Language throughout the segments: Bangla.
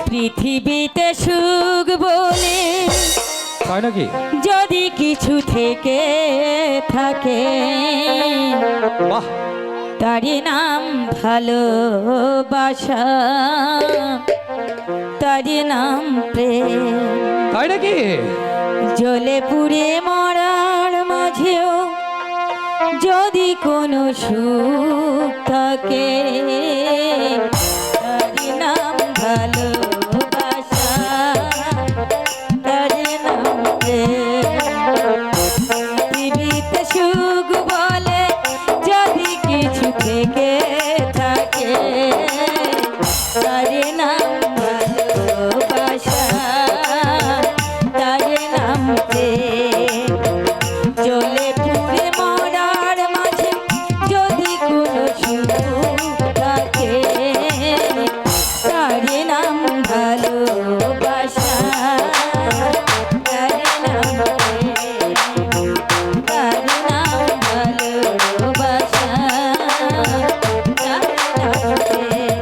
পৃথিবীতে সুখ বলে তাই নাকি? যদি কিছু থেকে থাকে বাহ, তারই নাম ভালোবাসা, তারই নাম প্রেম। তাই নাকি? জ্বলে পুড়ে মরার মাঝেও যদি কোনো সুখ থাকে তারই নাম ভালোবাসা, তারই নাম প্রেম। পৃথিবীতে সুখ বলে যদি কিছু থেকে থাকে তারই নাম ভালোবাসা, তারই নাম প্রেম। জ্বলে পুড়ে মরার মাঝে যদি কোনো সুখ থাকে তারই নাম ভালোবাসা, তারই নাম প্রেম, তারই নাম ভালোবাসা, তারই নাম প্রেম।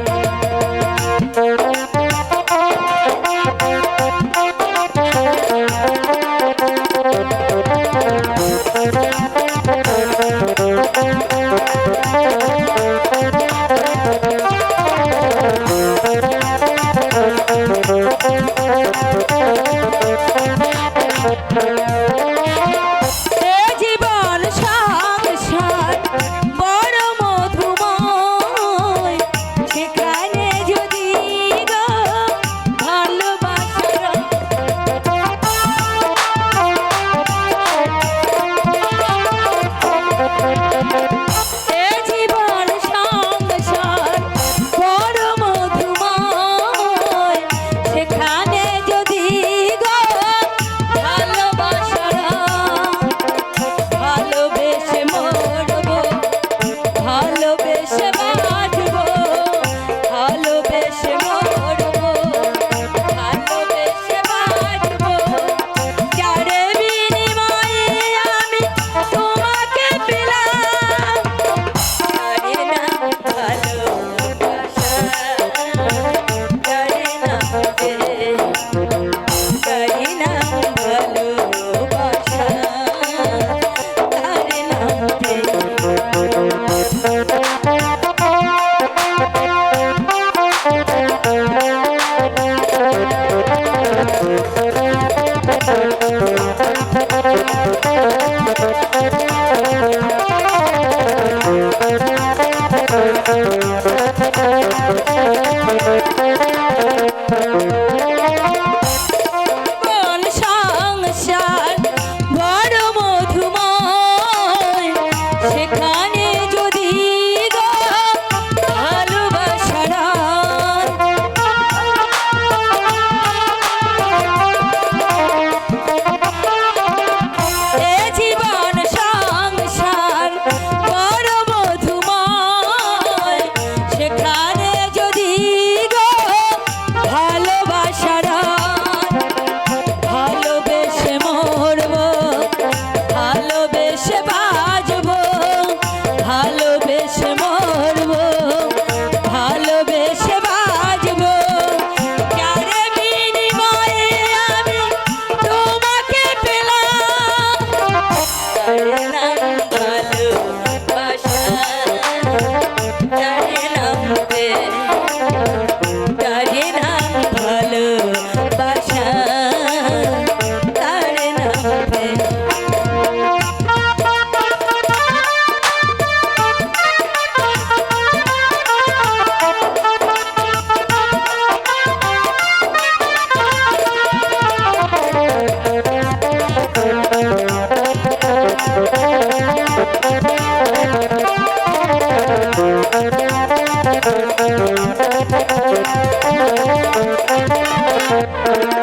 এ জীবন সংসার বড় মধুময়, সেখানে যদি গো ভালোবাসার এ জীবন সংসার বড় মধুময়, সেখানে যদি গো ভালোবাসার ভালোবেসে মরবো, ভালোবেসে বাঁচবো, ভালোবেসে মরবো, ভালোবেসে বাঁচবো। যার বিনিময়ে আমি তোমাকে পেলাম তারই নাম ভালোবাসা, তারই নাম প্রেম, তারই নাম ভালোবাসা, তারই নাম জীবন সংসার বড় মধুময়, সেখানে যদি গো ভালোবাসার এ জীবন সংসার বড় মধুময়, সেখানে যদি গো ভালোবাসার ভালোবেসে মরবো, ভালোবেসে বাঁচবো, ভালোবেসে মরবো, ভালোবেসে বাঁচবো। যার বিনিময়ে আমি তোমাকে পেলাম তার নাম ভালোবাসা, তার নাম প্রেম, তার নাম ভালোবাসা, তার নাম প্রেম। Thank you.